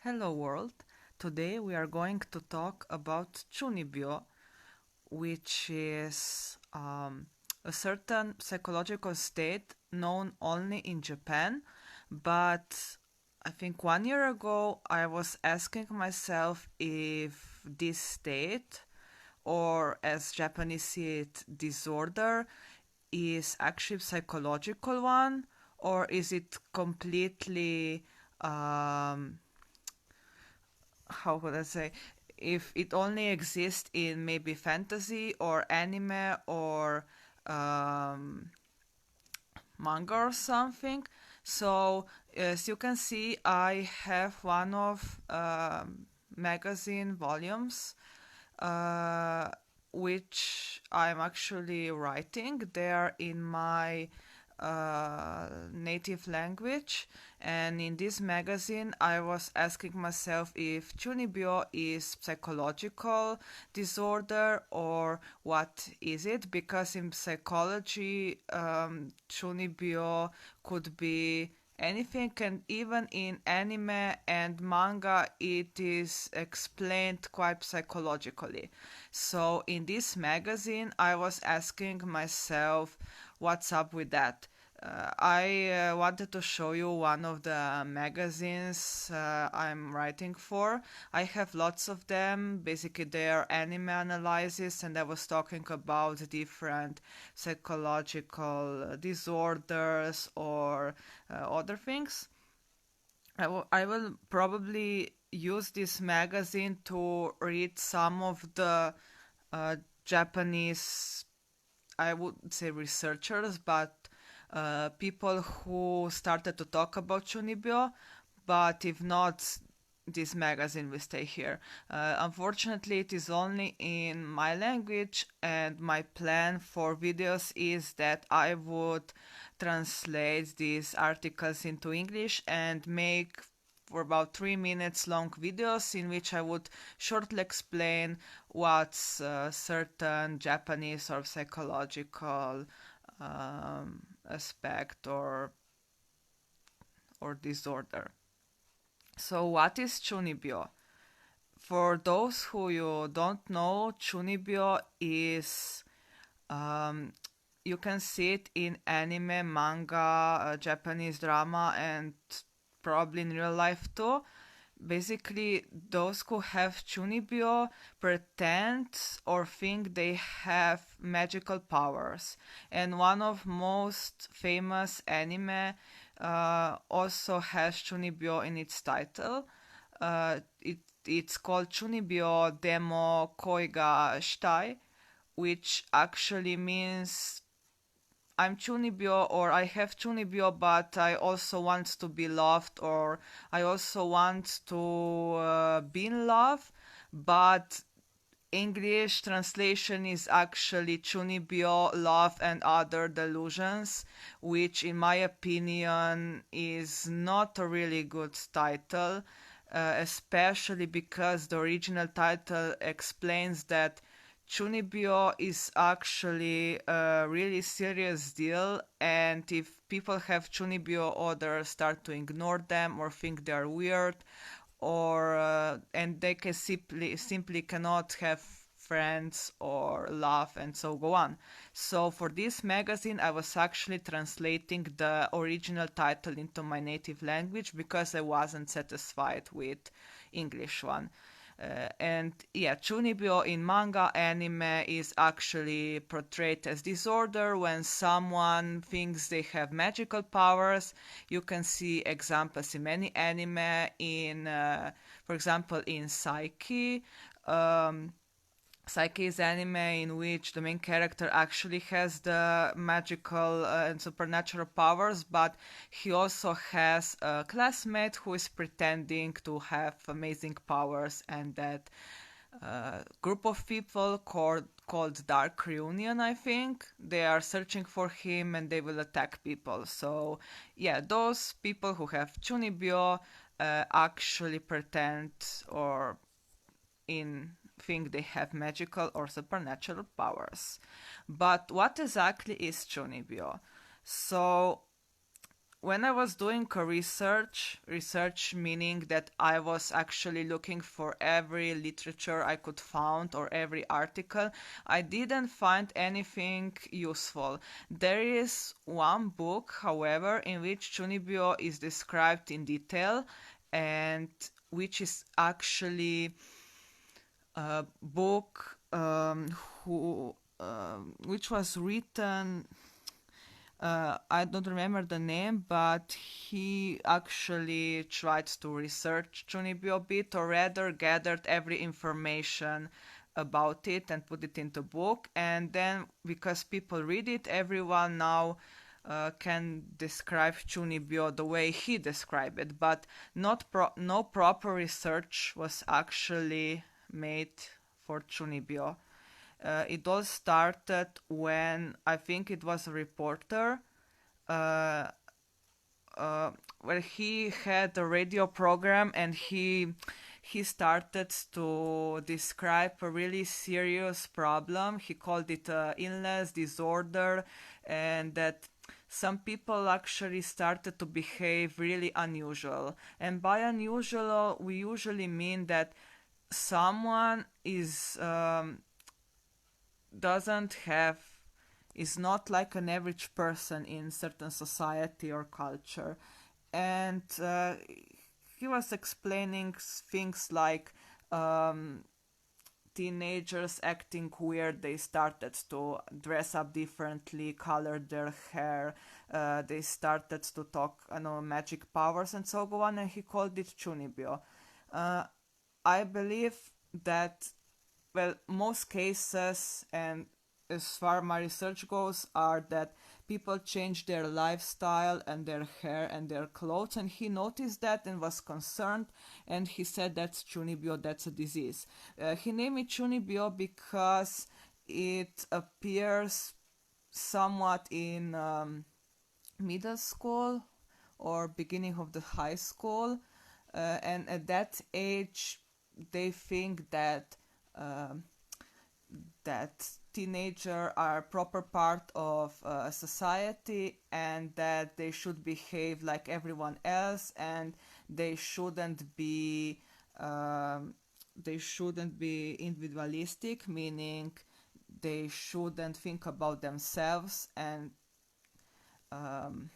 Hello world. Today we are going to talk about Chuunibyou, which is a certain psychological state known only in Japan. But I think 1 year ago I was asking myself if this state, or as Japanese see it, disorder, is actually psychological one, or is it completely how would I say, if it only exists in maybe fantasy or anime or um, manga or something. So as you can see, I have one of magazine volumes uh, which I'm actually writing. They are in my native language, and in this magazine I was asking myself if Chuunibyou is psychological disorder or what is it, because in psychology Chuunibyou could be anything, and even in anime and manga it is explained quite psychologically. So in this magazine I was asking myself what's up with that. I wanted to show you one of the magazines I'm writing for. I have lots of them. Basically, they are anime analysis, and I was talking about different psychological disorders or other things. I will probably use this magazine to read some of the Japanese, I would say, researchers, but people who started to talk about Chuunibyou. But if not, this magazine will stay here. Unfortunately, it is only in my language, and my plan for videos is that I would translate these articles into English and make for about 3 minutes long videos in which I would shortly explain what's certain Japanese or psychological aspect or disorder. So, what is Chuunibyou? For those who you don't know, Chuunibyou is you can see it in anime, manga, Japanese drama, and probably in real life too. Basically, those who have Chuunibyou pretend or think they have magical powers. And one of most famous anime also has Chuunibyou in its title. It's called Chuunibyou Demo Koi ga Shitai, which actually means I'm Chuunibyou, or I have Chuunibyou, but I also want to be loved, or I also want to be in love. But English translation is actually Chuunibyou, Love and Other Delusions, which in my opinion is not a really good title, especially because the original title explains that Chuunibyou is actually a really serious deal, and if people have Chuunibyou, others start to ignore them or think they're weird, or and they can simply cannot have friends or laugh and so go on. So for this magazine I was actually translating the original title into my native language because I wasn't satisfied with English one. And yeah, Chuunibyou in manga anime is actually portrayed as disorder when someone thinks they have magical powers. You can see examples in many anime. For example, in Psyche. Um, Psyche is anime in which the main character actually has the magical and supernatural powers, but he also has a classmate who is pretending to have amazing powers, and that group of people called Dark Reunion, I think. They are searching for him and they will attack people. So, yeah, those people who have Chuunibyou actually pretend or in think they have magical or supernatural powers. But what exactly is Chuunibyou? So when I was doing a research meaning that I was actually looking for every literature I could find or every article, I didn't find anything useful. There is one book, however, in which Chuunibyou is described in detail, and which is actually a book which was written. I don't remember the name, but he actually tried to research Chuunibyou a bit, or rather gathered every information about it and put it into book. And then, because people read it, everyone now can describe Chuunibyou the way he described it. But no proper research was actually made for Chuunibyou. It all started when I think it was a reporter uh, where he had a radio program, and he started to describe a really serious problem. He called it illness, disorder, and that some people actually started to behave really unusual. And by unusual, we usually mean that someone doesn't have is not like an average person in certain society or culture. And he was explaining things like teenagers acting weird. They started to dress up differently, color their hair, they started to talk, magic powers and so on, and he called it Chuunibyou. I believe that, well, most cases, and as far my research goes, are that people change their lifestyle and their hair and their clothes, and he noticed that and was concerned, and he said that's Chuunibyou, that's a disease. He named it Chuunibyou because it appears somewhat in middle school or beginning of the high school, and at that age they think that um that teenagers are a proper part of society, and that they should behave like everyone else, and they shouldn't be individualistic, meaning they shouldn't think about themselves and um,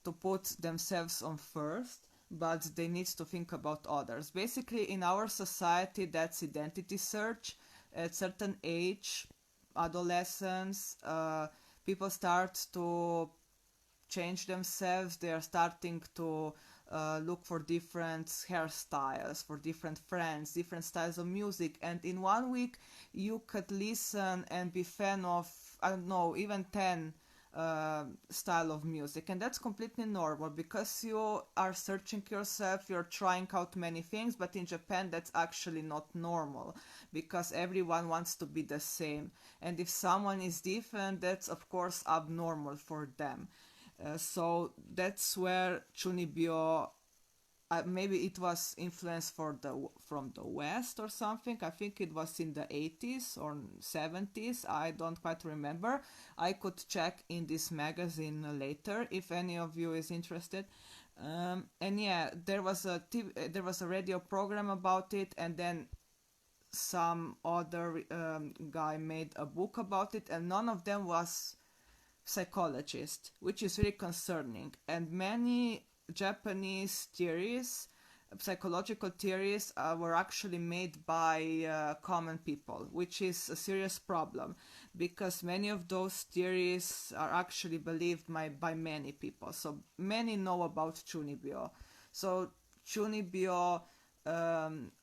to put themselves on first, but they need to think about others. Basically, in our society, that's identity search. At certain age, adolescence, people start to change themselves. They are starting to look for different hairstyles, for different friends, different styles of music. And in 1 week, you could listen and be fan of, I don't know, even 10 style of music, and that's completely normal because you are searching yourself, you're trying out many things. But in Japan, that's actually not normal because everyone wants to be the same, and if someone is different, that's of course abnormal for them. So that's where Chuunibyou, maybe it was influenced from the West or something. I think it was in the 80s or 70s. I don't quite remember. I could check in this magazine later if any of you is interested. And yeah, there was a radio program about it, and then some other guy made a book about it, and none of them was psychologist, which is really concerning. And many Japanese theories, psychological theories, were actually made by common people, which is a serious problem because many of those theories are actually believed by many people. So many know about Chuunibyou. So Chuunibyou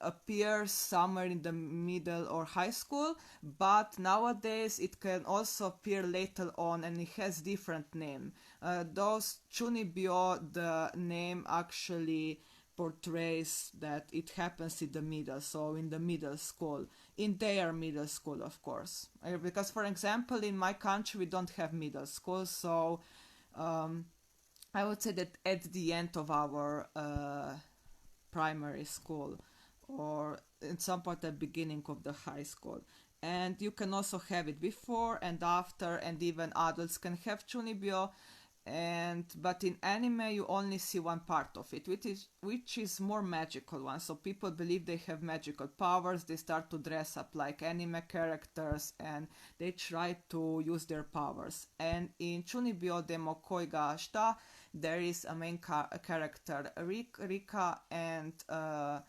appears somewhere in the middle or high school, but nowadays it can also appear later on, and it has different name. Those Chuunibyou, the name actually portrays that it happens in the middle, so in the middle school, in their middle school, of course. Because, for example, in my country we don't have middle school, so I would say that at the end of our primary school, or in some point at the beginning of the high school. And you can also have it before and after, and even adults can have Chuunibyou. and but in anime you only see one part of it, which is more magical one. So people believe they have magical powers, they start to dress up like anime characters, and they try to use their powers. And in Chuunibyou Demokoi ga Shita, there is a main character, Rika, and um,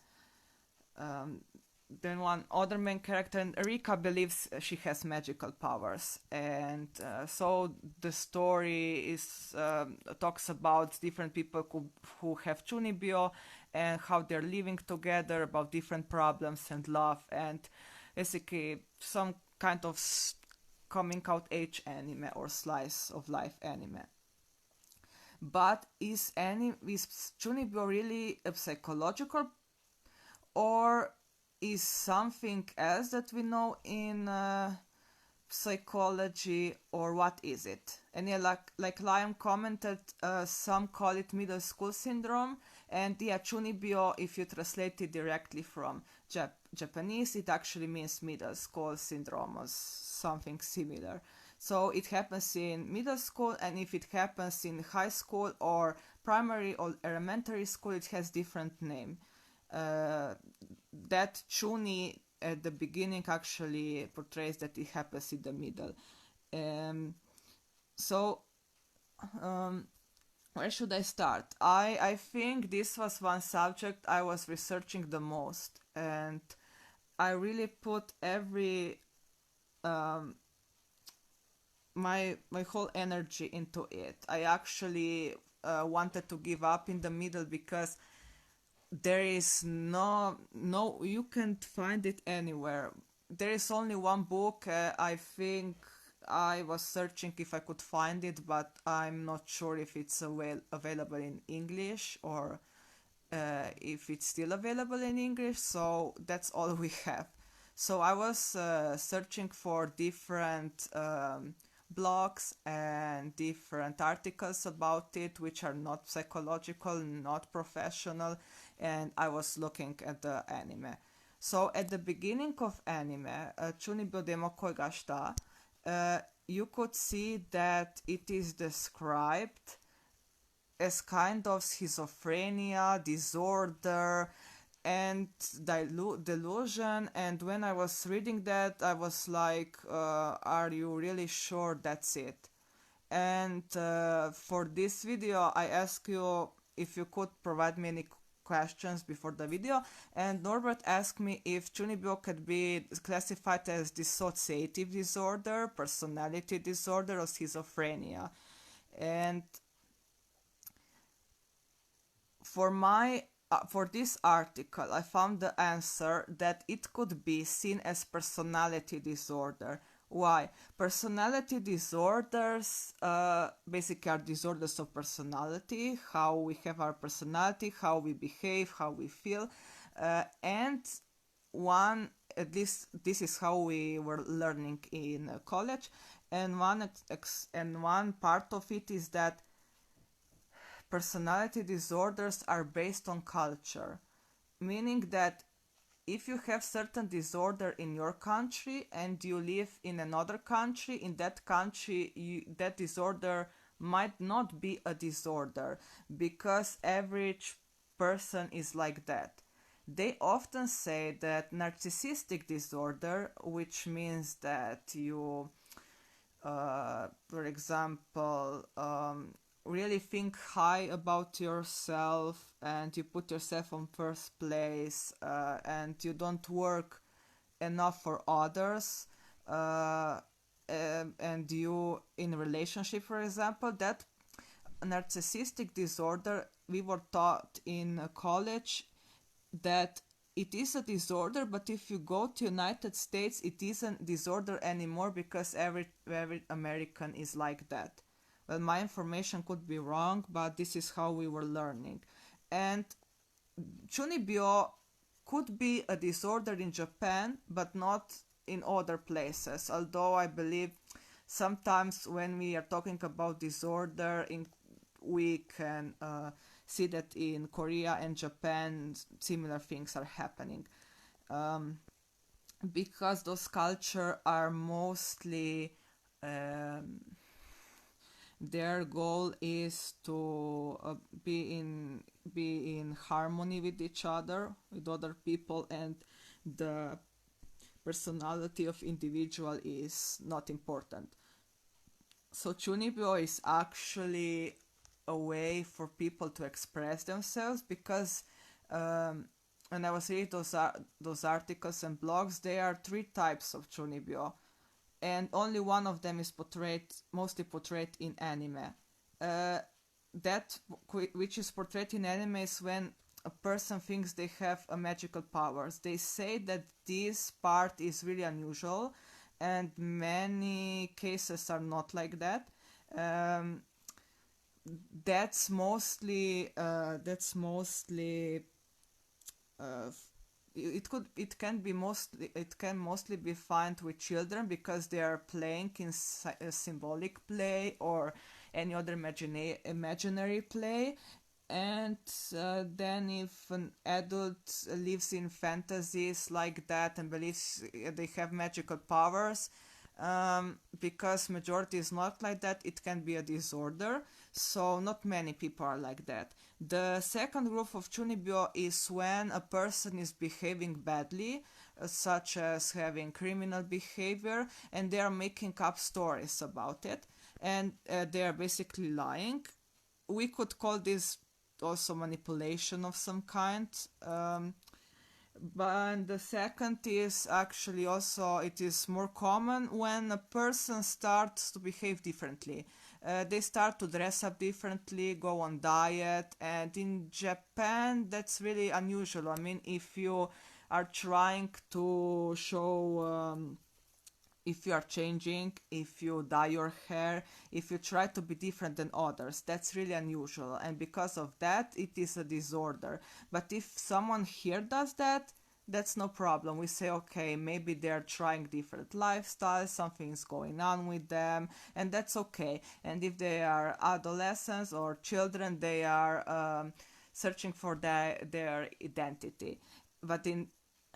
then one other main character, and Rika believes she has magical powers, and so the story is talks about different people who have Chuunibyou and how they're living together, about different problems and love, and basically some kind of coming out age anime or slice of life anime. But is Chuunibyou really a psychological, or is something else that we know in psychology, or what is it? And yeah, like Liam commented, some call it middle school syndrome, and yeah, Chuunibyou, if you translate it directly from Japanese, it actually means middle school syndrome or something similar. So it happens in middle school, and if it happens in high school or primary or elementary school, it has different name. That Chuni at the beginning actually portrays that it happens in the middle. So where should I start? I think this was one subject I was researching the most, and I really put every my whole energy into it. I actually wanted to give up in the middle because there is no you can't find it anywhere. There is only one book. I think I was searching if I could find it, but I'm not sure if it's available in English, or if it's still available in English. So that's all we have. So I was searching for different blogs and different articles about it, which are not psychological, not professional, and I was looking at the anime. So at the beginning of anime, Chuunibyou Demokoi ga Shita, you could see that it is described as kind of schizophrenia, disorder, and delusion. And when I was reading that, I was like, are you really sure that's it? And for this video, I asked you if you could provide me any questions before the video, and Norbert asked me if Chuunibyou could be classified as dissociative disorder, personality disorder, or schizophrenia. And for this article, I found the answer that it could be seen as personality disorder. Why? Personality disorders basically are disorders of personality, how we have our personality, how we behave, how we feel, and one, at least this is how we were learning in college, and one part of it is that personality disorders are based on culture, meaning that if you have certain disorder in your country and you live in another country, in that country that disorder might not be a disorder, because average person is like that. They often say that narcissistic disorder, which means that you for example, really think high about yourself, and you put yourself on first place, and you don't work enough for others, and you in relationship, for example, that narcissistic disorder, we were taught in college that it is a disorder, but if you go to United States, it isn't disorder anymore because every American is like that. Well, my information could be wrong, but this is how we were learning. And Chuunibyou could be a disorder in Japan, but not in other places. Although I believe sometimes when we are talking about disorder, we can see that in Korea and Japan similar things are happening, because those cultures are mostly their goal is to be in harmony with each other, with other people, and the personality of individual is not important. So Chuunibyou is actually a way for people to express themselves, because um, when I was reading those articles and blogs, there are three types of Chuunibyou, and only one of them is mostly portrayed in anime. Uh, that which is portrayed in anime is when a person thinks they have a magical powers. They say that this part is really unusual, and many cases are not like that. Um, that's mostly uh, it can mostly be found with children, because they are playing in symbolic play or any other imaginary play. And then if an adult lives in fantasies like that and believes they have magical powers, because majority is not like that, it can be a disorder. So not many people are like that. The second group of Chuunibyou is when a person is behaving badly, such as having criminal behavior, and they are making up stories about it, and they are basically lying. We could call this also manipulation of some kind. But the second is actually also, it is more common when a person starts to behave differently. They start to dress up differently, go on diet, and in Japan that's really unusual. I mean, if you are trying to show if you are changing, if you dye your hair, if you try to be different than others, that's really unusual, and because of that it is a disorder. But if someone here does that, that's no problem. We say, okay, maybe they're trying different lifestyles, something's going on with them, and that's okay. And if they are adolescents or children, they are searching for their identity. But in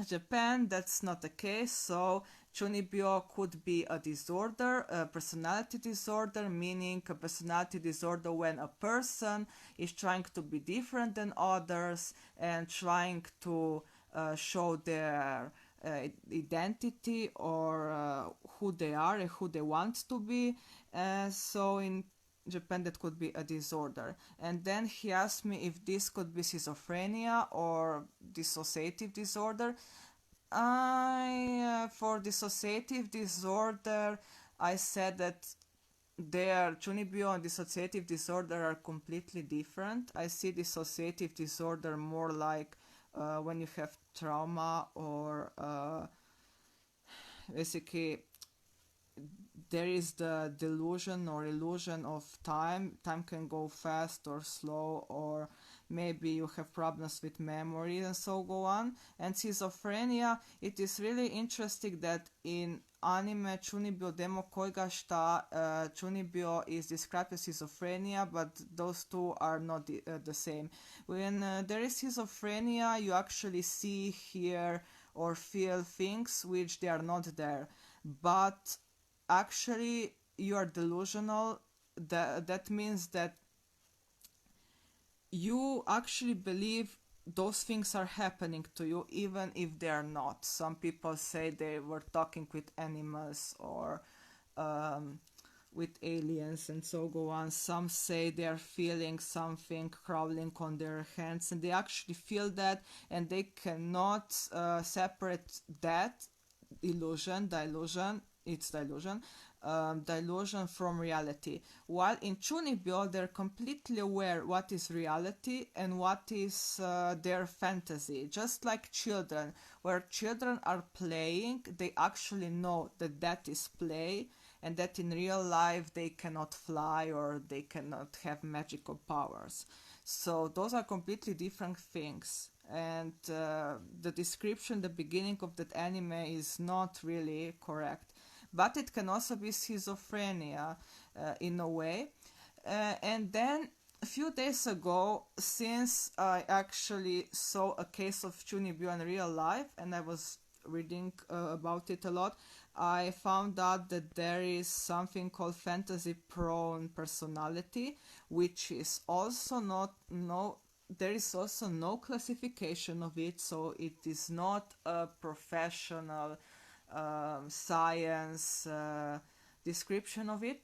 Japan, that's not the case. So Chuunibyou could be a disorder, a personality disorder, meaning a personality disorder when a person is trying to be different than others and trying to show their identity, or who they are and who they want to be. So in Japan, that could be a disorder. And then he asked me if this could be schizophrenia or dissociative disorder. For dissociative disorder, I said that their Chuunibyou and dissociative disorder are completely different. I see dissociative disorder more like when you have trauma, or basically there is the delusion or illusion of time. Time can go fast or slow, or maybe you have problems with memory and so go on. And schizophrenia, it is really interesting that in anime Chuunibyou demo koiga shita, Chuunibyou is described as schizophrenia, but those two are not the same. When there is schizophrenia, you actually see, hear, or feel things which they are not there. But actually you are delusional. That means that you actually believe those things are happening to you even if they are not. Some people say they were talking with animals, or with aliens and so go on. Some say they are feeling something crawling on their hands, and they actually feel that, and they cannot separate that delusion, delusion from reality. While in Chuunibyou, they're completely aware what is reality and what is their fantasy. Just like children, where children are playing, they actually know that that is play, and that in real life they cannot fly or they cannot have magical powers. So those are completely different things. And the description, the beginning of that anime is not really correct. But it can also be schizophrenia in a way. And then a few days ago, since I actually saw a case of Chuunibyou in real life and I was reading about it a lot, I found out that there is something called fantasy prone personality, which is also not no there is also no classification of it, so it is not a professional science description of it,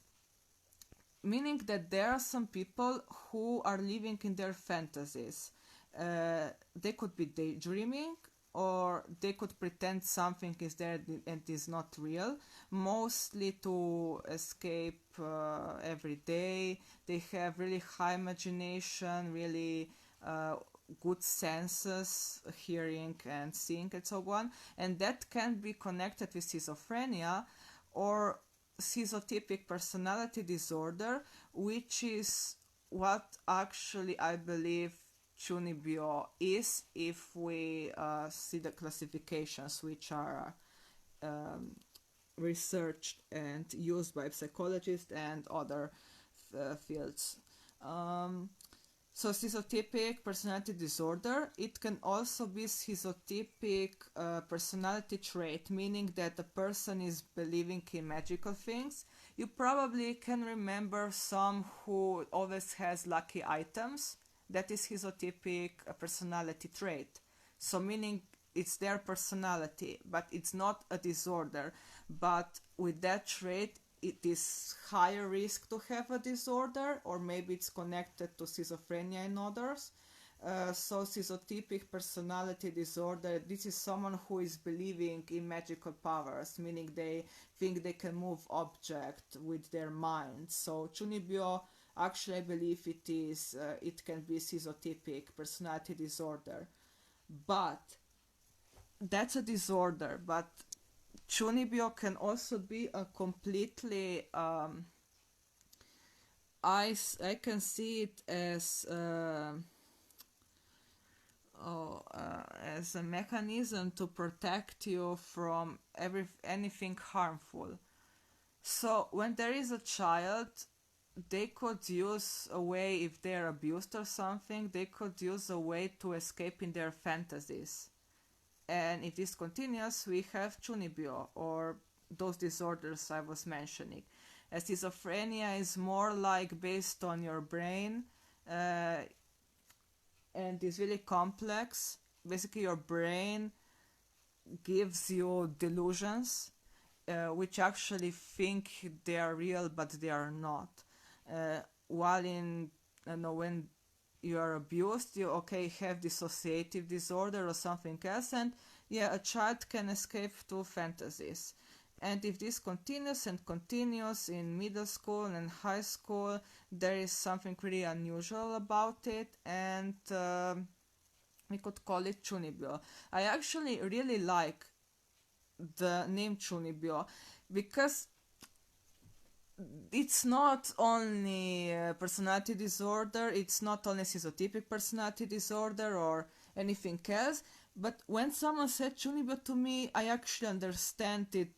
meaning that there are some people who are living in their fantasies. They could be daydreaming, or they could pretend something is there and is not real, mostly to escape every day. They have really high imagination, really good senses, hearing and seeing, and so on. And that can be connected with schizophrenia or schizotypic personality disorder, which is what actually I believe Chuunibyou is, if we see the classifications which are researched and used by psychologists and other fields. So schizotypic personality disorder, it can also be schizotypic personality trait, meaning that the person is believing in magical things. You probably can remember some who always has lucky items. That is schizotypic personality trait. So meaning it's their personality, but it's not a disorder. But with that trait, it is higher risk to have a disorder, or maybe it's connected to schizophrenia in others. So schizotypic personality disorder, this is someone who is believing in magical powers, meaning they think they can move object with their mind. So Chuunibyou, actually I believe it can be schizotypic personality disorder, but that's a disorder. But Chuunibyou can also be a completely I can see it as a mechanism to protect you from anything harmful. So when there is a child, they could use a way, if they're abused or something, they could use a way to escape in their fantasies. And if this continues, we have Chuunibyou, or those disorders I was mentioning. Schizophrenia is more like based on your brain, and is really complex. Basically, your brain gives you delusions, which actually think they are real, but they are not. While when you are abused, you have dissociative disorder or something else, and yeah, a child can escape to fantasies. And if this continues and continues in middle school and high school, there is something really unusual about it, and we could call it Chuunibyou. I actually really like the name Chuunibyou because it's not only personality disorder, it's not only schizotypic personality disorder or anything else, but when someone said Chuunibyou to me, I actually understand it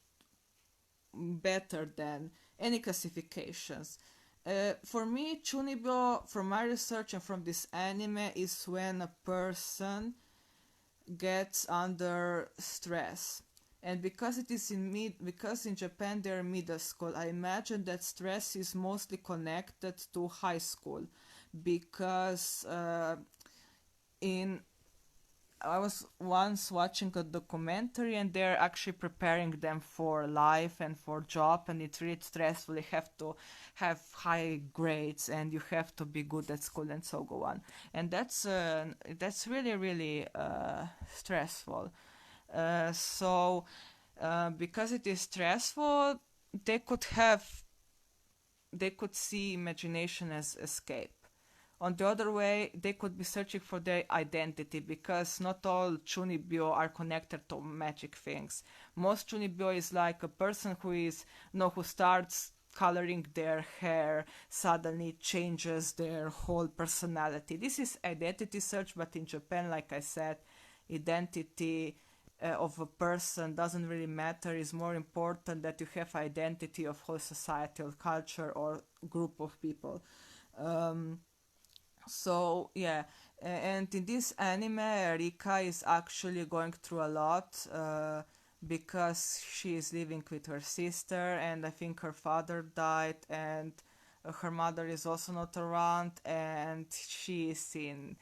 better than any classifications. For me, Chuunibyou, from my research and from this anime, is when a person gets under stress. And because it is because in Japan they're middle school, I imagine that stress is mostly connected to high school, because I was once watching a documentary and they're actually preparing them for life and for job, and it's really stressful. They have to have high grades and you have to be good at school and so go on. And that's really, really stressful. So because it is stressful, they could see imagination as escape. On the other way, they could be searching for their identity, because not all Chuunibyou are connected to magic things. Most Chuunibyou is like a person who starts coloring their hair, suddenly changes their whole personality. This is identity search, but in Japan, like I said, identity of a person doesn't really matter. It's more important that you have identity of whole society or culture or group of people. So yeah, and in this anime, Rika is actually going through a lot because she is living with her sister, and I think her father died, and her mother is also not around, and she is in,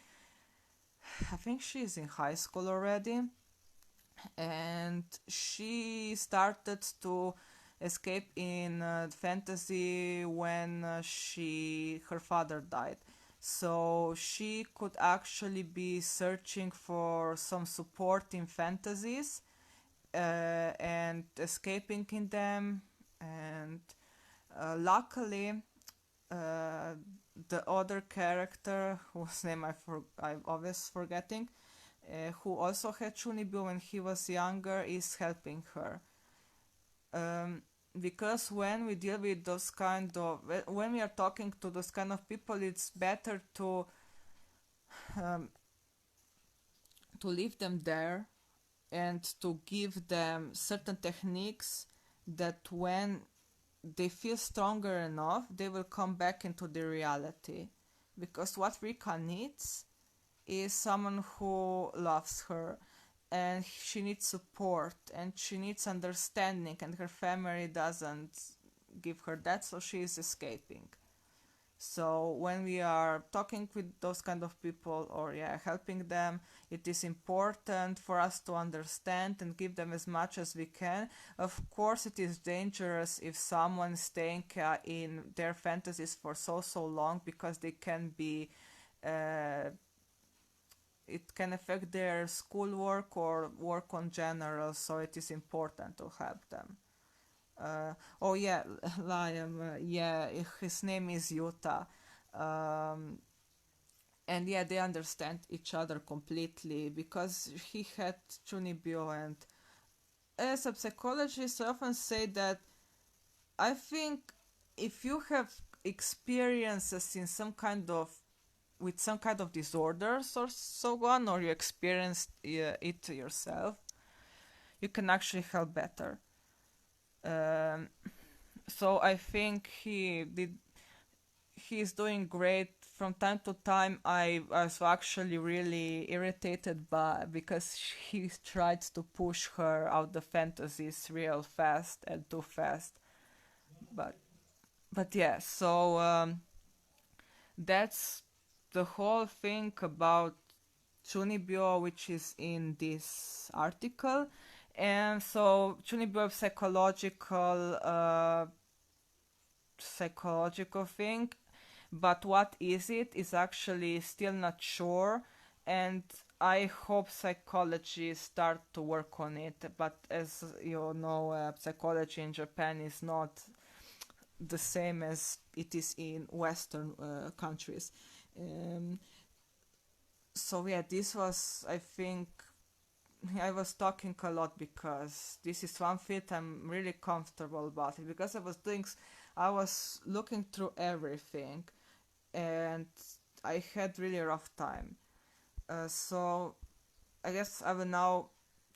I think she is in high school already, and she started to escape in fantasy when her father died. So she could actually be searching for some support in fantasies and escaping in them. And luckily, uh, the other character whose name I'm always forgetting, who also had Chuunibyou when he was younger, is helping her. Um, because when we deal with those kind of, when we are talking to those kind of people, it's better um, to leave them there and to give them certain techniques that when they feel stronger enough, they will come back into the reality. Because what Rika needs is someone who loves her, and she needs support, and she needs understanding, and her family doesn't give her that, so she is escaping. So when we are talking with those kind of people, or yeah, helping them, it is important for us to understand and give them as much as we can. Of course, it is dangerous if someone is staying in their fantasies for so long, because they can be it can affect their schoolwork or work on general, so it is important to help them. Oh yeah, Liam, yeah, his name is Yuta. Um, and yeah, they understand each other completely because he had Chuunibyou, and as a psychologist, I often say that I think if you have experiences in some kind of with some kind of disorders or so on, or you experienced it yourself, you can actually help better. Um, so I think he is doing great. From time to time, I was actually really irritated by because he tried to push her out the fantasies real fast and too fast. But yeah, so that's the whole thing about Chuunibyou, which is in this article. And so Chuunibyou is psychological thing, but what is it is actually still not sure, and I hope psychology start to work on it. But as you know, psychology in Japan is not the same as it is in Western countries. Um, so yeah, this was, I think, I was talking a lot because this is one field I'm really comfortable about it, because I was looking through everything, and I had really rough time. So I guess I will now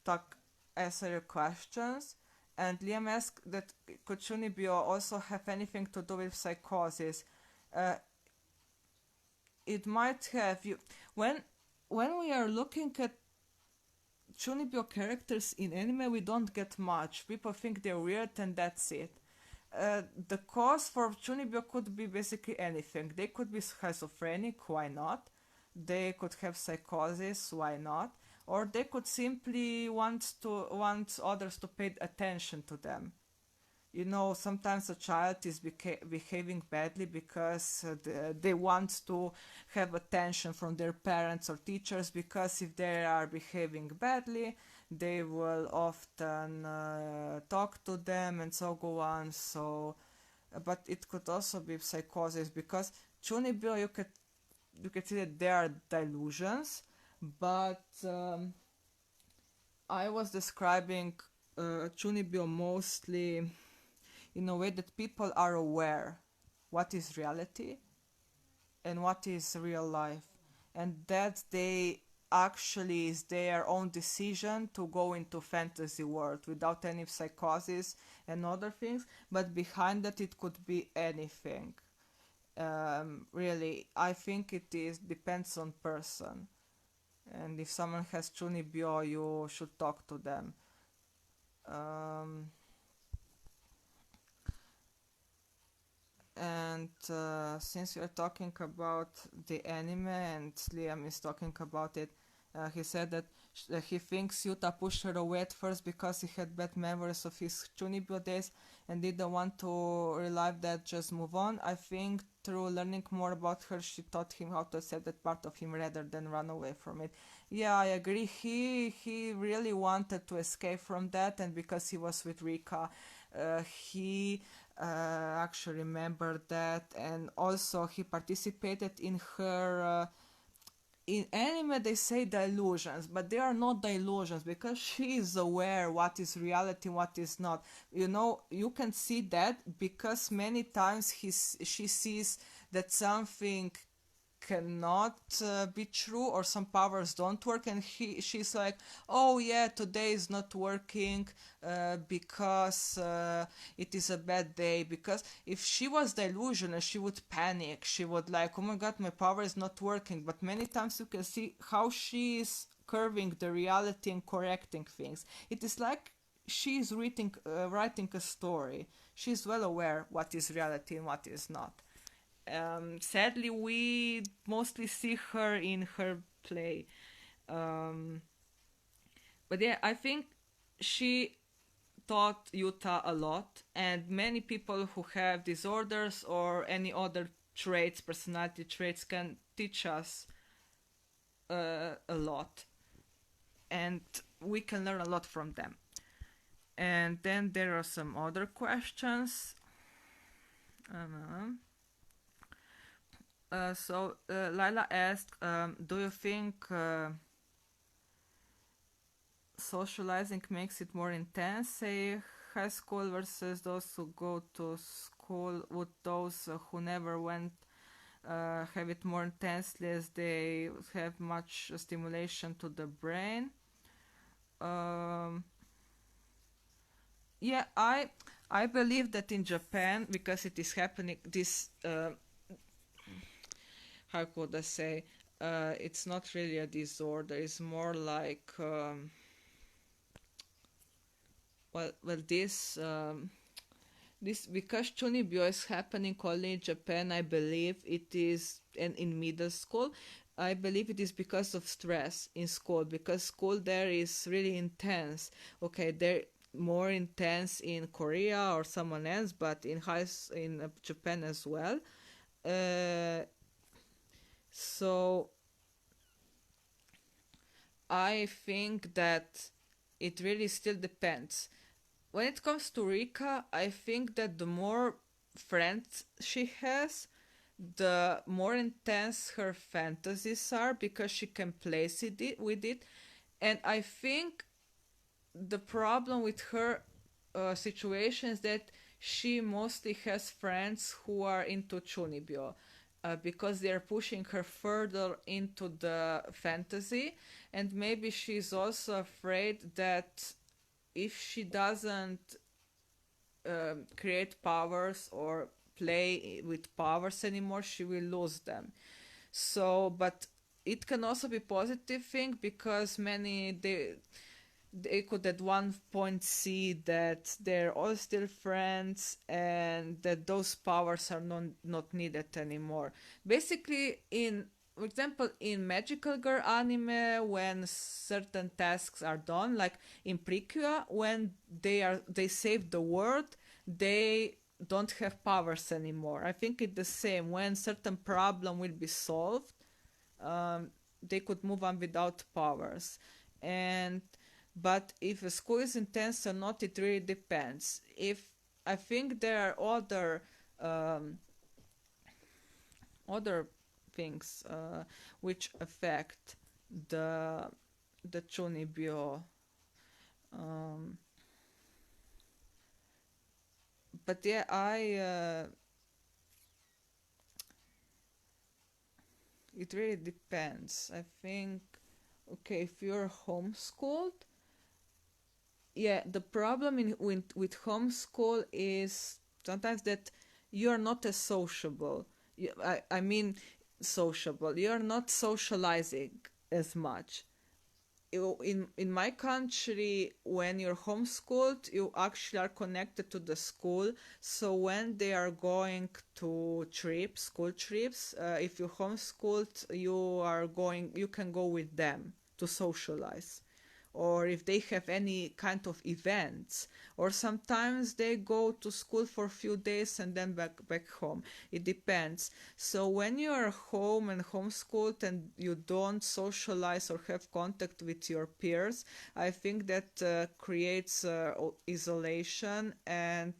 talk answer your questions. And Liam asked that could Chuunibyou also have anything to do with psychosis? Uh, it might have. When we are looking at Chuunibyou characters in anime, we don't get much. People think they're weird, and that's it. The cause for Chuunibyou could be basically anything. They could be schizophrenic, why not? They could have psychosis, why not? Or they could simply want others to pay attention to them. Sometimes a child is behaving badly because they want to have attention from their parents or teachers, because if they are behaving badly, they will often talk to them and so go on. So, but it could also be psychosis, because Chuunibyou, you can see that there are delusions, but I was describing Chuunibyou mostly in a way that people are aware what is reality and what is real life, and that they actually is their own decision to go into fantasy world without any psychosis and other things. But behind that, it could be anything. Really, I think it is depends on person, and if someone has Chuunibyou, you should talk to them. Um, and since we are talking about the anime and Liam is talking about it, he said that he thinks Yuta pushed her away at first because he had bad memories of his Chuunibyou days and didn't want to relive that, just move on. I think through learning more about her, she taught him how to accept that part of him rather than run away from it. Yeah, I agree. He really wanted to escape from that, and because he was with Rika, he actually remembered that, and also he participated in her in anime they say delusions, but they are not delusions because she is aware what is reality, what is not. You know, you can see that because many times she sees that something cannot be true or some powers don't work, and she's like, oh yeah, today is not working because it is a bad day. Because if she was delusional, she would panic, she would like, oh my god, my power is not working. But many times you can see how she is curving the reality and correcting things. It is like she is writing a story. She's well aware what is reality and what is not. Sadly, we mostly see her in her play. Um, but yeah, I think she taught Yuta a lot, and many people who have disorders or any other traits, personality traits, can teach us a lot, and we can learn a lot from them. And then there are some other questions. Lila asked, do you think socializing makes it more intense, say high school versus those who go to school? Would those who never went have it more intensely as they have much stimulation to the brain? Um, yeah, I believe that in Japan, because it is happening, this how could I say? It's not really a disorder. It's more like this because Chuunibyou is happening only in Japan. I believe it is, and in middle school. I believe it is because of stress in school, because school there is really intense. Okay, they're more intense in Korea or someone else, but in Japan as well. Uh, so I think that it really still depends. When it comes to Rika, I think that the more friends she has, the more intense her fantasies are because she can place with it. And I think the problem with her situation is that she mostly has friends who are into Chuunibyou. Because they are pushing her further into the fantasy, and maybe she's also afraid that if she doesn't create powers or play with powers anymore, she will lose them. So, but it can also be positive thing because many they could at one point see that they're all still friends and that those powers are not needed anymore. Basically, in for example, in Magical Girl anime, when certain tasks are done, like in Precure, when they save the world, they don't have powers anymore. I think it's the same. When certain problem will be solved, they could move on without powers. And but if a school is intense or not, it really depends. If I think there are other things which affect the the Chuunibyou. Um, but yeah, it really depends. I think okay, if you're homeschooled, yeah, the problem with homeschool is sometimes that you're not as sociable. I mean sociable. You're not socializing as much. in my country, when you're homeschooled, you actually are connected to the school. So when they are going to trips, school trips, if you're homeschooled, you can go with them to socialize, or if they have any kind of events, or sometimes they go to school for a few days and then back home. It depends. So when you are home and homeschooled and you don't socialize or have contact with your peers, I think that creates isolation, and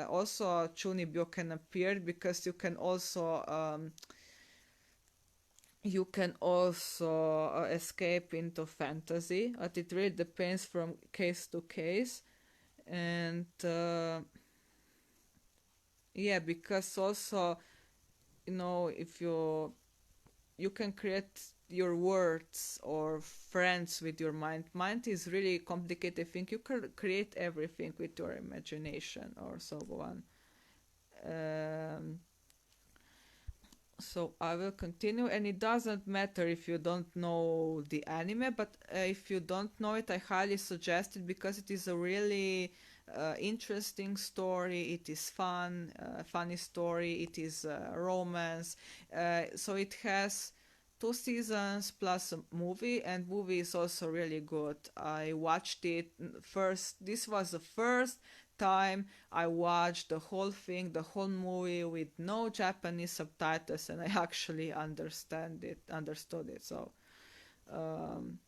also Chuunibyou can appear, because you can also escape into fantasy, but it really depends from case to case. And yeah, because also, if you can create your words or friends with your mind is really complicated. I think you can create everything with your imagination, or so on. um, so I will continue, and it doesn't matter if you don't know the anime, but if you don't know it, I highly suggest it, because it is a really interesting story. It is funny story. It is romance. So it has 2 seasons plus a movie, and movie is also really good. I watched it first. This was the first time I watched the whole thing, the whole movie, with no Japanese subtitles, and I actually understood it. So, um,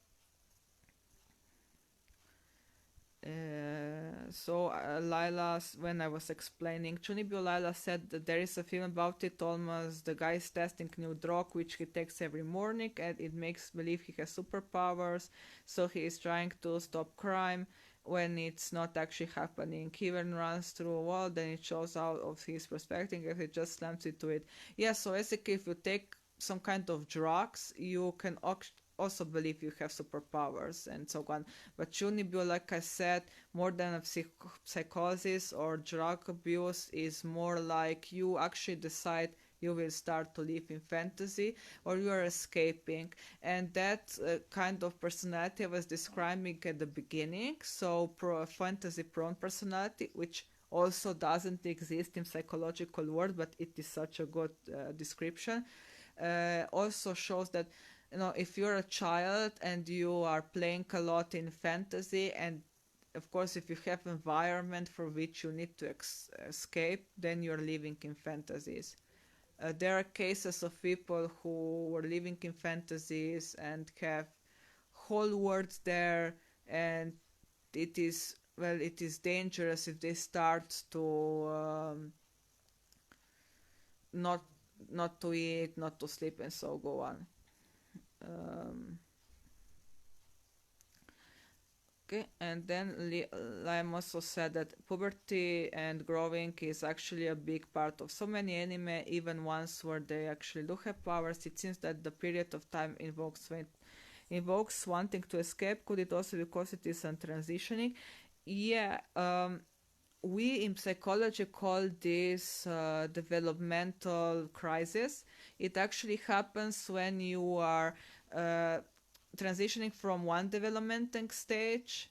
Lila, when I was explaining Chuunibyou, Lila said that there is a film about it. Almost the guy is testing new drug which he takes every morning, and it makes believe he has superpowers. So he is trying to stop crime when it's not actually happening. He even runs through a wall, then it shows out of his perspective, and he just slams into it. Yeah, so basically, if you take some kind of drugs, you can also believe you have superpowers and so on. But Chuunibyou, like I said, more than a psychosis or drug abuse, is more like you actually decide you will start to live in fantasy, or you are escaping. And that kind of personality I was describing at the beginning, so fantasy prone personality, which also doesn't exist in psychological world, but it is such a good description, also shows that, if you're a child and you are playing a lot in fantasy, and of course if you have environment for which you need to escape, then you're living in fantasies. There are cases of people who were living in fantasies and have whole words there, and it is dangerous if they start to not not to eat, not to sleep, and so go on. um, Okay, and then Liam also said that puberty and growing is actually a big part of so many anime, even ones where they actually do have powers. It seems that the period of time invokes wanting to escape. Could it also because it is on transitioning? Yeah, we in psychology call this developmental crisis. It actually happens when you are uh, transitioning from one developing stage,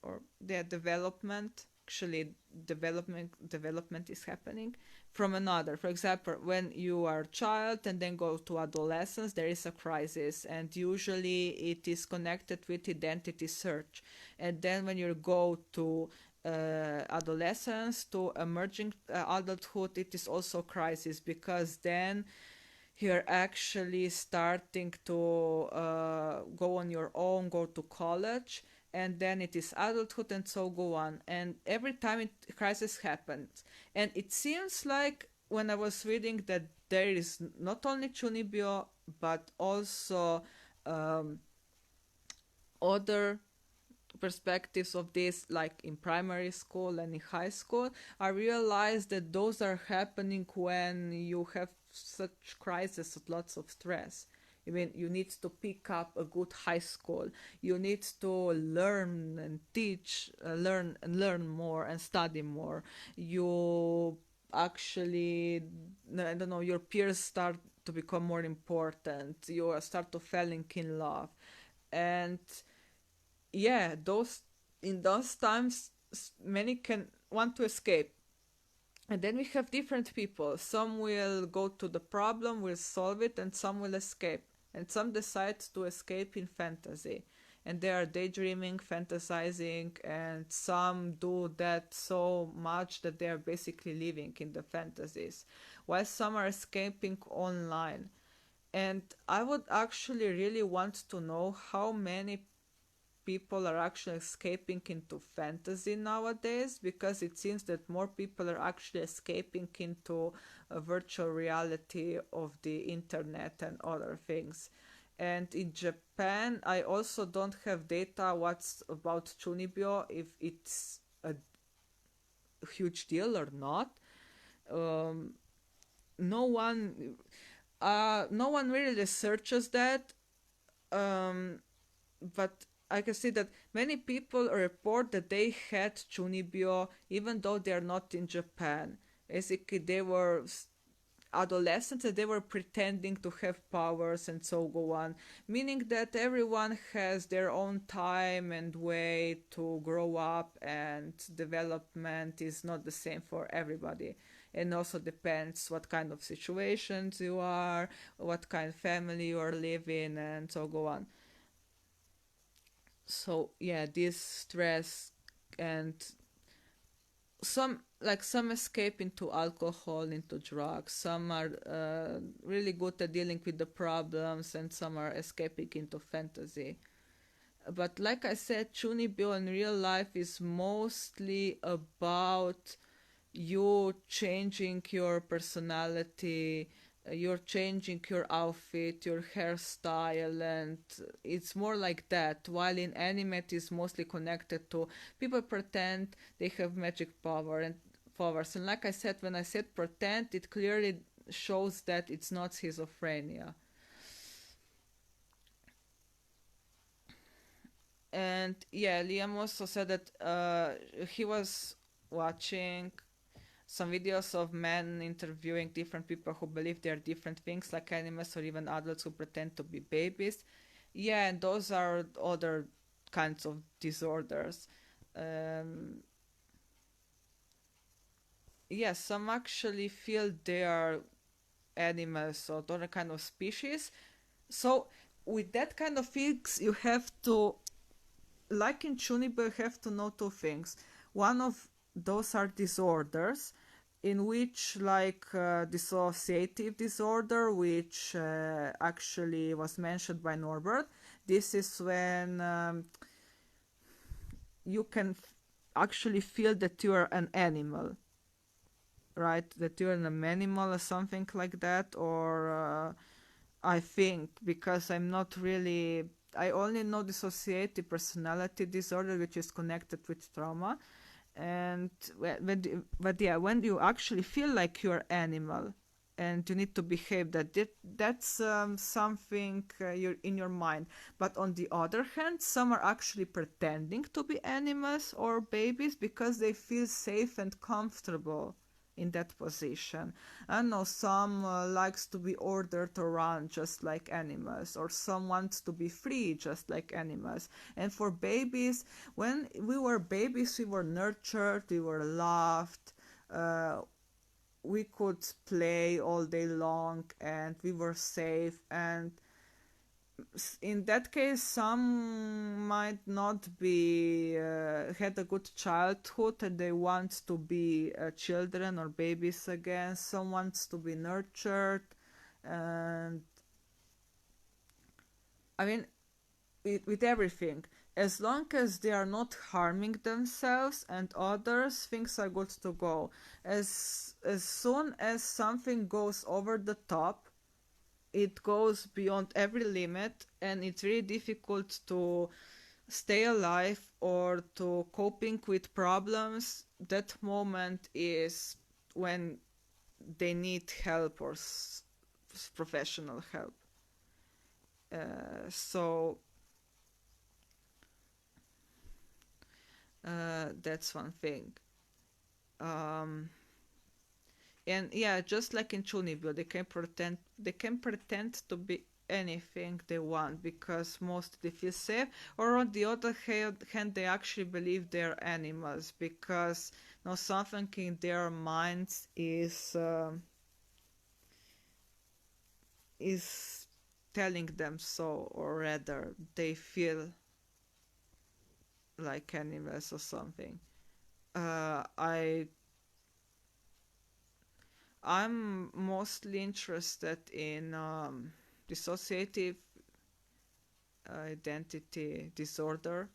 or the development, actually development is happening from another. For example, when you are a child and then go to adolescence, there is a crisis, and usually it is connected with identity search. And then when you go to adolescence to emerging adulthood, it is also crisis, because then you're actually starting to go on your own, go to college, and then it is adulthood, and so go on. And every time crisis happens, and it seems like when I was reading that there is not only Chuunibyou, but also um, other perspectives of this, like in primary school and in high school, I realized that those are happening when you have such crisis with lots of stress. I mean, you need to pick up a good high school. You need to learn and teach, learn more and study more. You actually, I don't know, your peers start to become more important. You start to falling in love, and yeah, those in those times, many can want to escape. And then we have different people. Some will go to the problem, will solve it, and some will escape. And some decide to escape in fantasy. And they are daydreaming, fantasizing, and some do that so much that they are basically living in the fantasies, while some are escaping online. And I would actually really want to know how many people are actually escaping into fantasy nowadays, because it seems that more people are actually escaping into a virtual reality of the internet and other things. And in Japan, I also don't have data what's about Chuunibyou, if it's a huge deal or not. Um, no one, no one really researches that. Um, but I can see that many people report that they had Chuunibyou even though they are not in Japan. Basically, they were adolescents and they were pretending to have powers and so go on, meaning that everyone has their own time and way to grow up, and development is not the same for everybody. And also depends what kind of situations you are, what kind of family you are living, and so go on. So yeah, this stress, and some escape into alcohol, into drugs. Some are really good at dealing with the problems, and some are escaping into fantasy. But like I said, Chunibyou in real life is mostly about you changing your personality, you're changing your outfit, your hairstyle, and it's more like that. While in anime, it is mostly connected to people pretend they have magic powers. And like I said, when I said pretend, it clearly shows that it's not schizophrenia. And yeah, Liam also said that he was watching some videos of men interviewing different people who believe they're different things like animals, or even adults who pretend to be babies. Yeah, and those are other kinds of disorders. Um, yeah, some actually feel they are animals or other kind of species. So with that kind of things, you have to, like in Chunibyou, you have to know two things. One of those are disorders, in which, like dissociative disorder, which actually was mentioned by Norbert. This is when you can actually feel that you are an animal, right? That you're an animal or something like that, or I think, because I'm not really. I only know dissociative personality disorder, which is connected with trauma, and but yeah, when you actually feel like you're animal and you need to behave, that's something you're in your mind. But on the other hand, some are actually pretending to be animals or babies because they feel safe and comfortable in that position. I know some likes to be ordered to run just like animals, or some wants to be free just like animals. And for babies, when we were babies, we were nurtured, we were loved, uh, we could play all day long, and we were safe. And in that case, some might not be had a good childhood and they want to be children or babies again. Some wants to be nurtured, and I mean, with everything, as long as they are not harming themselves and others, things are good to go. As soon as something goes over the top, it goes beyond every limit, and it's really difficult to stay alive or to coping with problems. That moment is when they need help, or professional help. So that's one thing. Um, And yeah, just like in Chuunibyou, they can pretend to be anything they want because most they feel safe. Or on the other hand, they actually believe they're animals because something in their minds is telling them so, or rather, they feel like animals or something. Uh, I I'm mostly interested in dissociative identity disorder.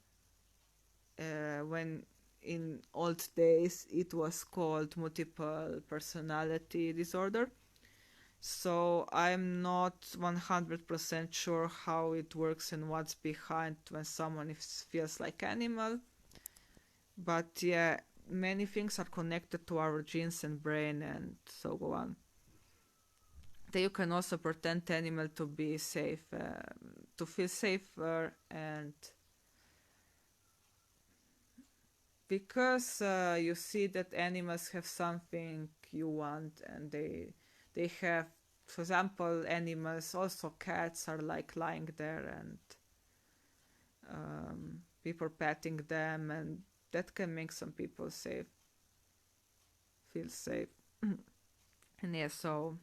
When in old days it was called multiple personality disorder. So I'm not 100% sure how it works and what's behind when someone feels like animal. But yeah, many things are connected to our genes and brain and so on. Then you can also pretend animal to be safe, to feel safer, and because you see that animals have something you want, and they have, for example, animals, also cats are like lying there and people petting them, and that can make some people feel safe. And yeah, so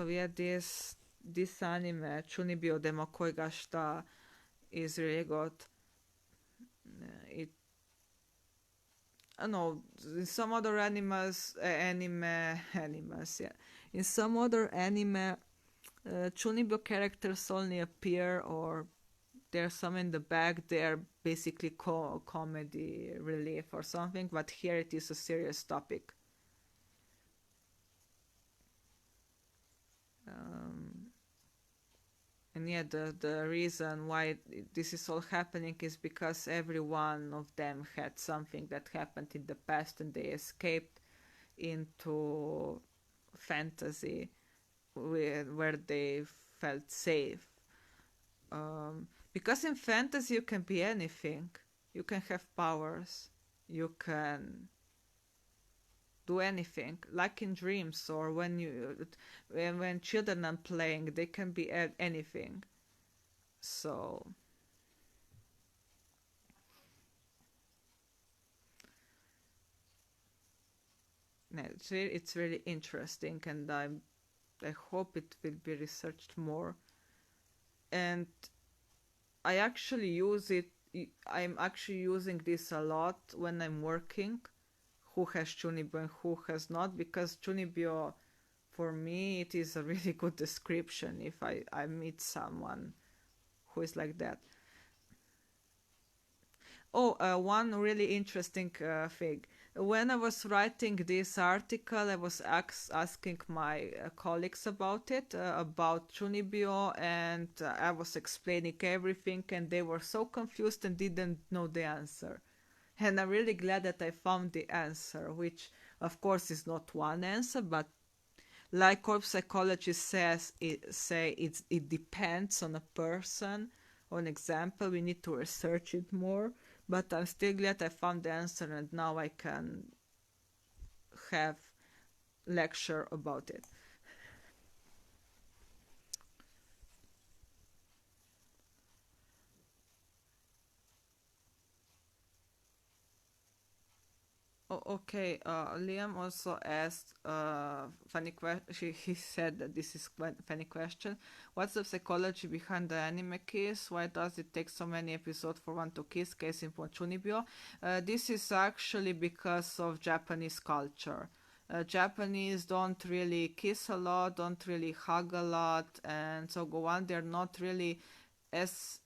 yeah, this anime Chuunibyou demo kojga šta is really good. It I know in some other animals, yeah. In some other anime, Chuunibyou characters only appear, or there's some in the back. They're basically comedy relief or something. But here it is a serious topic. Um, and yeah, the reason why this is all happening is because every one of them had something that happened in the past, and they escaped into fantasy where they felt safe. Because in fantasy you can be anything. You can have powers. You can do anything, like in dreams, or when children are playing, they can be anything. So yeah, it's really interesting, and I hope it will be researched more. And I actually use it. I'm actually using this a lot when I'm working. Who has Chuunibyou and who has not? Because Chuunibyou, for me, it is a really good description if I meet someone who is like that. Oh, one really interesting thing. When I was writing this article, I was asking my colleagues about it, about Chuunibyou, and I was explaining everything, and they were so confused and didn't know the answer. And I'm really glad that I found the answer, which, of course, is not one answer, but like corp psychologists it depends on a person, on example. We need to research it more, but I'm still glad I found the answer, and now I can have lecture about it. Oh, okay. Liam also asked funny question. He said that this is quite funny question. What's the psychology behind the anime kiss? Why does it take so many episodes for one to kiss? Case in point, Chuunibyou. This is actually because of Japanese culture. Japanese don't really kiss a lot, don't really hug a lot, and so go on. They're not really as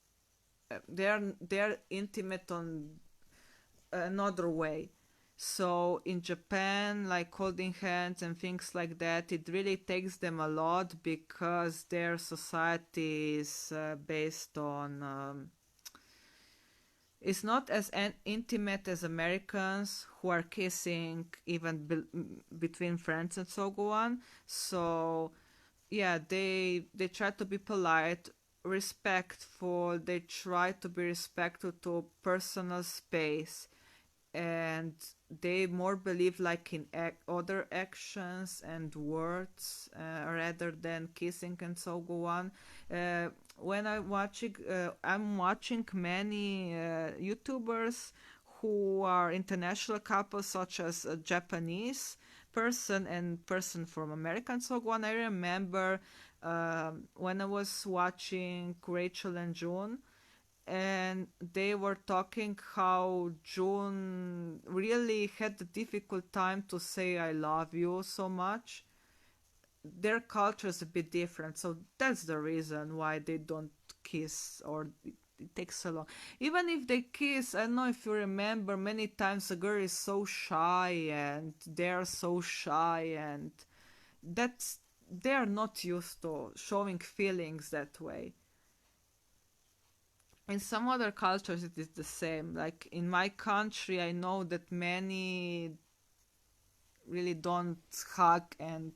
they're intimate on another way. So in Japan, like holding hands and things like that, it really takes them a lot because their society is based on. It's not as intimate as Americans who are kissing even between friends and so on. So yeah, they try to be polite, respectful. They try to be respectful to personal space, and they more believe like in other actions and words rather than kissing and so go on. When I'm watching many YouTubers who are international couples, such as a Japanese person and person from America and so on. I remember when I was watching Rachel and June, and they were talking how June really had a difficult time to say I love you so much. Their culture is a bit different, so that's the reason why they don't kiss, or it takes so long. Even if they kiss, I don't know if you remember, many times a girl is so shy and they're so shy, and that's they're not used to showing feelings that way. In some other cultures it is the same. Like in my country, I know that many really don't hug and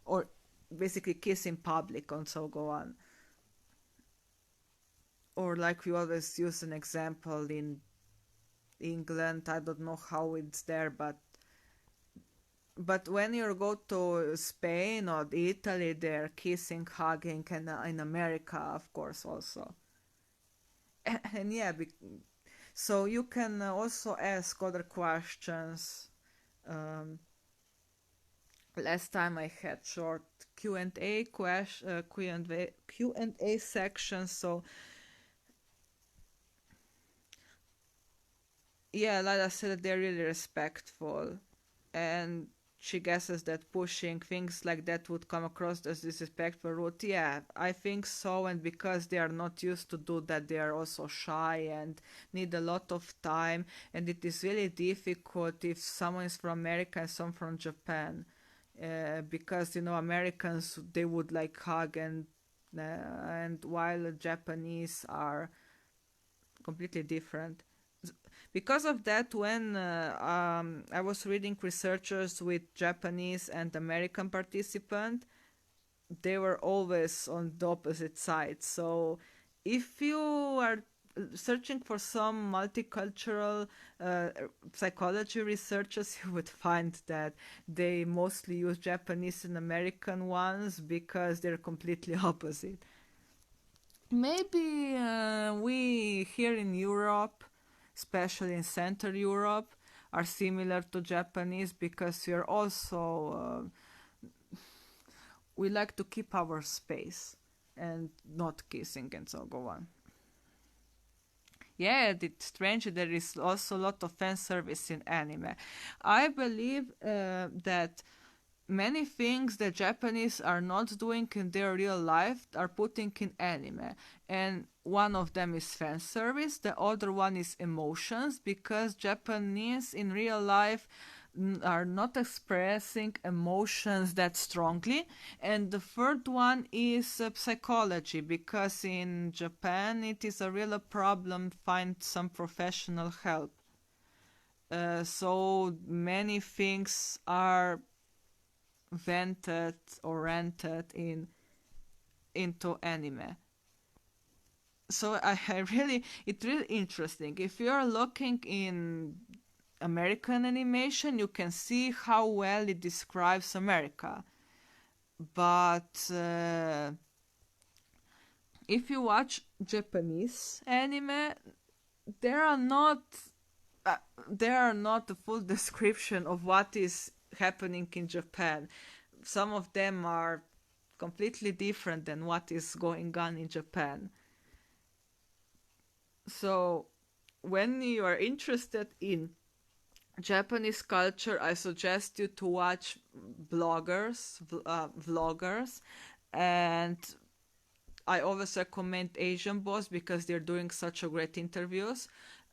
or basically kiss in public and so go on. Or like we always use an example in England, I don't know how it's there, but when you go to Spain or Italy, they're kissing, hugging, and in America, of course, also. And yeah, so you can also ask other questions. Um, Last time I had short Q&A question, Q&A section. So yeah, Lada said they're really respectful, and she guesses that pushing things like that would come across as disrespectful rude. Yeah, I think so, and because they are not used to do that, they are also shy and need a lot of time, and it is really difficult if someone is from America and some from Japan, because Americans, they would like hug, and while the Japanese are completely different. Because of that, when I was reading researchers with Japanese and American participants, they were always on the opposite side. So if you are searching for some multicultural uh, psychology researchers, you would find that they mostly use Japanese and American ones because they're completely opposite. Maybe we here in Europe, especially in Central Europe, are similar to Japanese because we are also we like to keep our space and not kissing and so go on. Yeah, it's strange. There is also a lot of fan service in anime. I believe that many things that Japanese are not doing in their real life are putting in anime. And one of them is fan service, the other one is emotions, because Japanese in real life are not expressing emotions that strongly. And the third one is psychology, because in Japan it is a real problem to find some professional help. So many things are vented or rented into anime. So I really it's really interesting. If you're looking in American animation, you can see how well it describes America. But if you watch Japanese anime, there are not uh, there are not a full description of what is happening in Japan. Some of them are completely different than what is going on in Japan. So, when you are interested in Japanese culture, I suggest you to watch vloggers, and I always recommend Asian Boss because they're doing such a great interviews.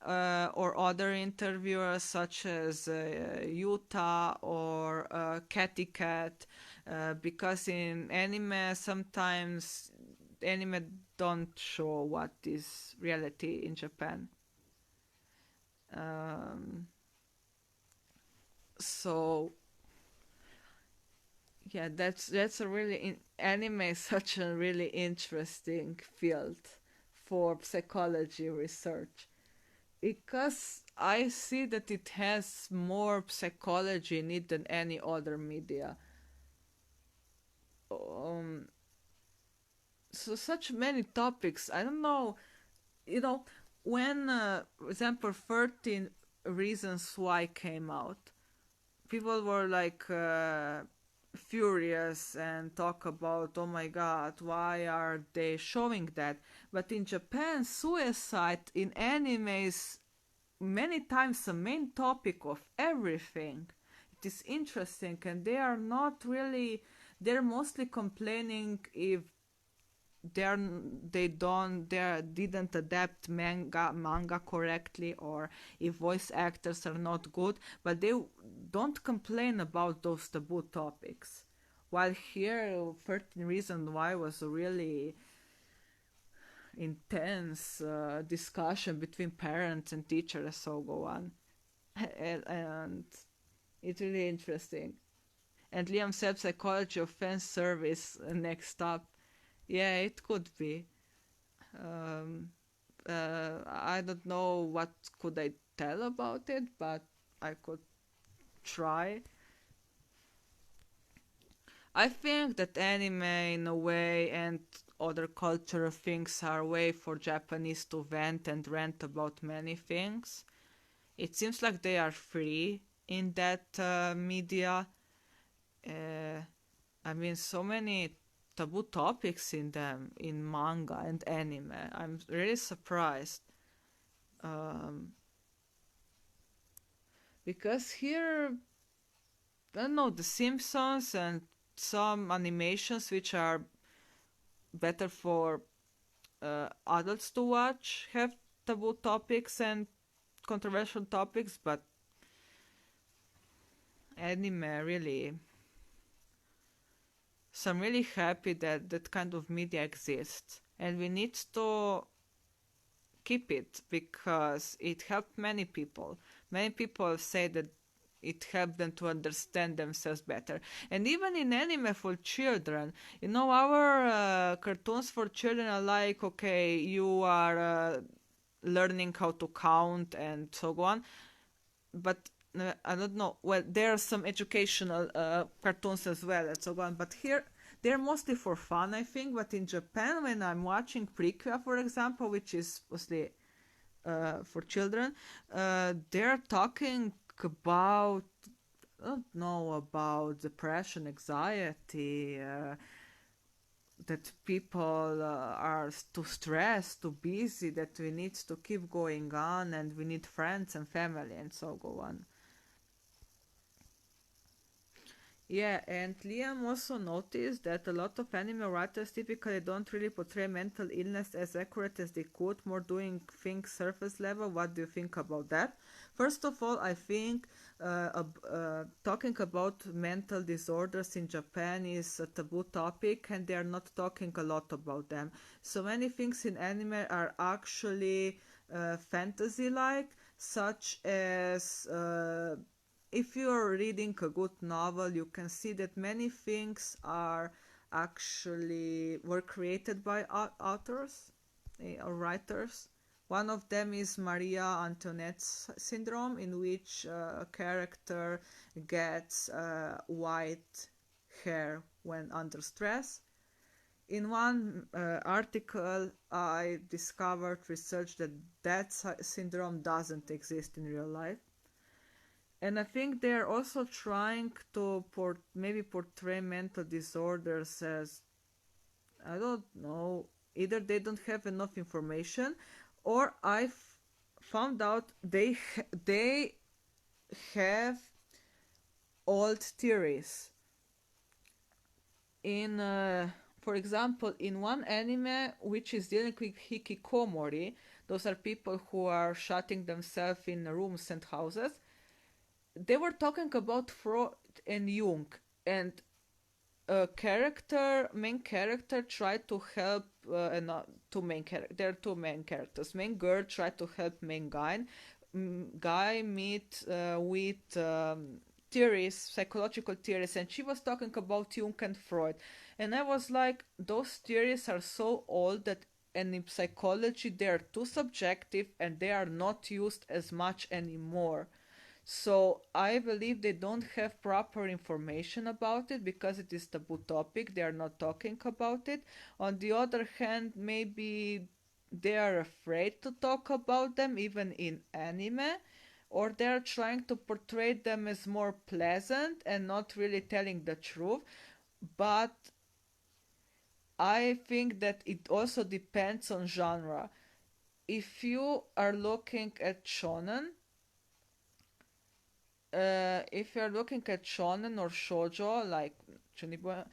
Or other interviewers such as Yuta or Catty Cat, because in anime sometimes anime don't show what is reality in Japan. Um, so yeah, that's a really anime is such a really interesting field for psychology research. because I see that it has more psychology in it than any other media. Um, so such many topics. I don't know. You know, when, for example, 13 Reasons Why came out, people were like furious and talk about, oh my god, why are they showing that? But in Japan, suicide in anime is many times the main topic of everything. It is interesting, and they are not really. They're mostly complaining if they're they don't they didn't adapt manga correctly, or if voice actors are not good, but they don't complain about those taboo topics. While here, 13 Reasons Why was a really intense discussion between parents and teachers, so go on. And it's really interesting. And Liam said psychology of fan service next up. Yeah, it could be. Um, I don't know what could I tell about it, but I could try. I think that anime, in a way, and other cultural things are a way for Japanese to vent and rant about many things. It seems like they are free in that media. Uh, I mean, so many taboo topics in them in manga and anime. I'm really surprised. Um, because here, I don't know, The Simpsons and some animations which are better for adults to watch have taboo topics and controversial topics, but anime really. So I'm really happy that that kind of media exists, and we need to keep it because it helped many people. Many people say that it helped them to understand themselves better. And even in anime for children, you know, our cartoons for children are like, okay, you are learning how to count and so on. But I don't know. Well, there are some educational cartoons as well and so on. But here, they're mostly for fun, I think. But in Japan, when I'm watching Prequel, for example, which is mostly for children, they're talking about, I don't know, about depression, anxiety, that people are too stressed, too busy, that we need to keep going on, and we need friends and family, and so go on. Yeah, and Liam also noticed that a lot of anime writers typically don't really portray mental illness as accurate as they could, more doing things surface level. What do you think about that? First of all, I think talking about mental disorders in Japan is a taboo topic, and they are not talking a lot about them. So many things in anime are actually fantasy like, such as if you're reading a good novel, you can see that many things are actually were created by authors or writers. One of them is Maria Antoinette's syndrome, in which a character gets white hair when under stress. In one article, I discovered research that syndrome doesn't exist in real life. And I think they're also trying to maybe portray mental disorders as, I don't know, either they don't have enough information, or found out they have old theories. In For example, in one anime which is dealing with hikikomori, those are people who are shutting themselves in rooms and houses. They were talking about Freud and Jung, and main character tried to help, and there are two main characters. Main girl tried to help main guy. Guy meet with theories, psychological theories, and she was talking about Jung and Freud. And I was like, those theories are so old that and in psychology they are too subjective and they are not used as much anymore. So I believe they don't have proper information about it because it is taboo topic. They are not talking about it. On the other hand, maybe they are afraid to talk about them even in anime, or they are trying to portray them as more pleasant and not really telling the truth. But I think that it also depends on genre. If you are looking at shonen, if you're looking at shonen or shoujo like Chuunibyou,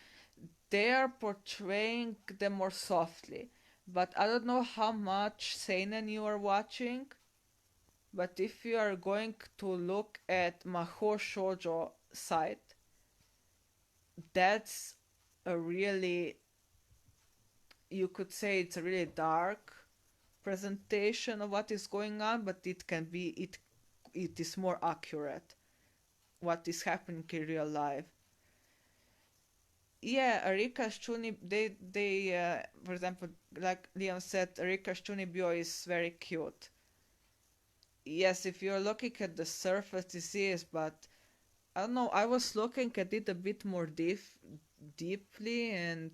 they are portraying them more softly. But I don't know how much seinen you are watching. But if you are going to look at Mahou Shoujo site, that's a really, you could say it's a really dark presentation of what is going on, but it is more accurate what is happening in real life. Yeah, Erika's Chuni, for example, like Liam said, Erika's Chunibyo is very cute. Yes, if you're looking at the surface, this is, but I don't know. I was looking at it a bit more deeply, and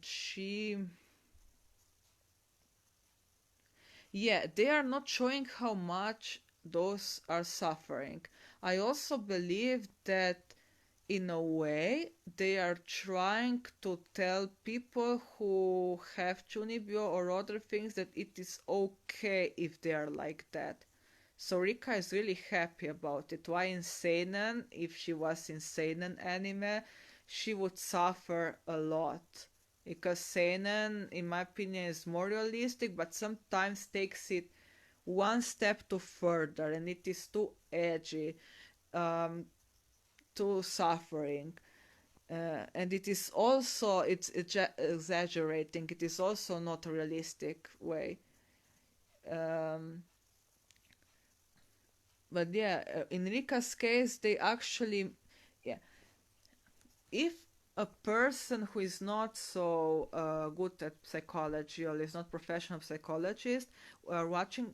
yeah, they are not showing how much those are suffering. I also believe that in a way they are trying to tell people who have Chunibyo or other things that it is okay if they are like that. So Rika is really happy about it. Why in Seinen, if she was in Seinen anime, she would suffer a lot. Because Seinen, in my opinion, is more realistic, but sometimes takes it one step too further and it is too edgy, um, too suffering. And it is also, exaggerating. It is also not a realistic way. Um, but yeah, in Rika's case, they actually, yeah, if a person who is not so good at psychology or is not professional psychologist or watching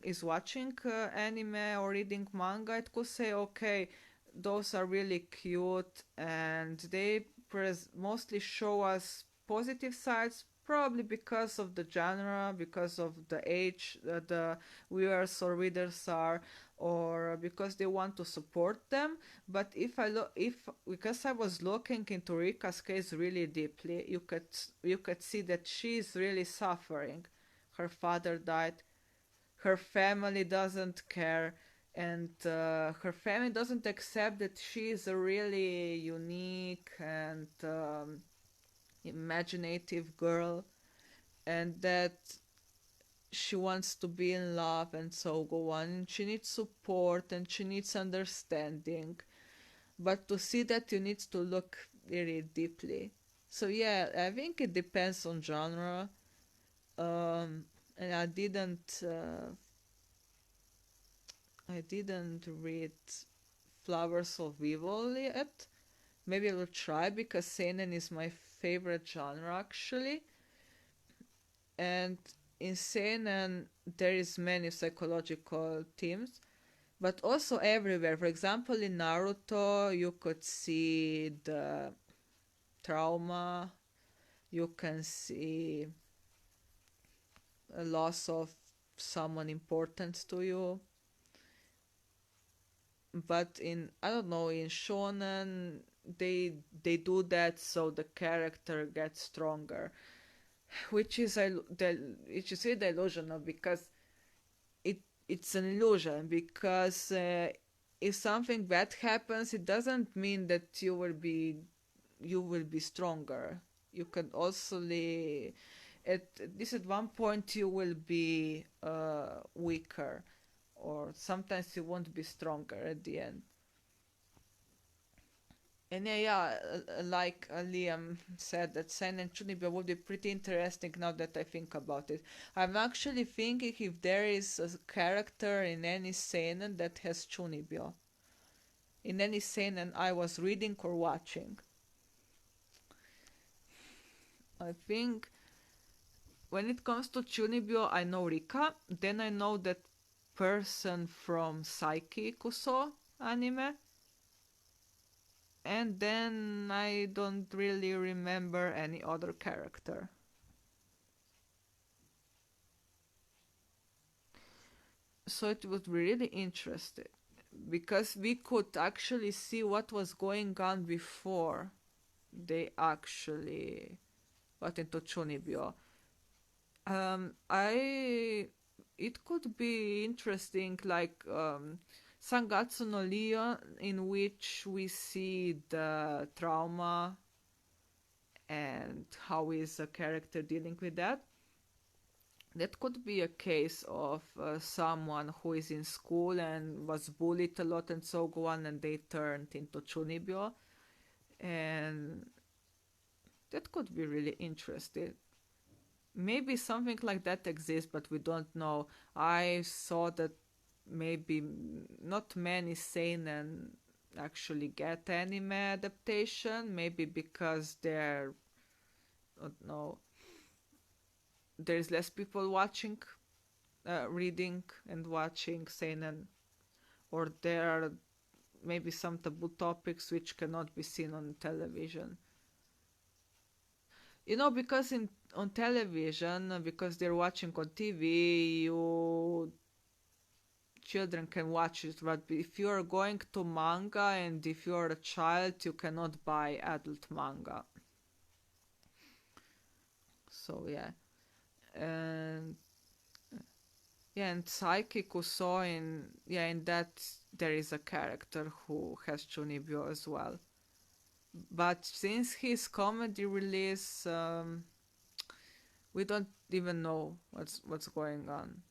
anime or reading manga, it could say, okay, those are really cute and they mostly show us positive sides, probably because of the genre, because of the age the viewers or readers are, or because they want to support them. But if because I was looking into Rika's case really deeply, you could see that she is really suffering. Her father died. Her family doesn't care, and her family doesn't accept that she is a really unique and imaginative girl, and that she wants to be in love and so go on. And she needs support and she needs understanding. But to see that, you need to look really deeply. So yeah, I think it depends on genre. And I didn't read Flowers of Evil yet. Maybe I will try because seinen is my favorite genre actually. And in seinen there is many psychological themes, but also everywhere. For example, in Naruto, you could see the trauma, you can see a loss of someone important to you. But in, I don't know, in shonen they do that so the character gets stronger, which is really delusional because it's an illusion because if something bad happens, it doesn't mean that you will be stronger. You can also at one point you will be weaker, or sometimes you won't be stronger at the end. And yeah, like Liam said, that Sen and Chuniba would be pretty interesting now that I think about it. I'm actually thinking if there is a character in any seinen that has Chunibyo. In any seinen I was reading or watching. I think when it comes to Chuunibyou, I know Rika. Then I know that person from Psyche Kuso anime. And then I don't really remember any other character. So it was really interesting because we could actually see what was going on before they actually got into Chuunibyou. I it could be interesting, like Sangatsu no Leon, in which we see the trauma and how is a character dealing with that. That could be a case of someone who is in school and was bullied a lot and so on, and they turned into Chuunibyou, and that could be really interesting. Maybe something like that exists, but we don't know. I saw that maybe not many seinen actually get anime adaptation, maybe because they're, I don't know, there's less people watching, reading and watching seinen, or there are maybe some taboo topics which cannot be seen on television. Because in on television, because they're watching on TV, you children can watch it, but if you're going to manga and if you're a child, you cannot buy adult manga. So yeah, and yeah, and Saiki Kuso, in that there is a character who has Chunibyo as well. But since his comedy release, we don't even know what's going on.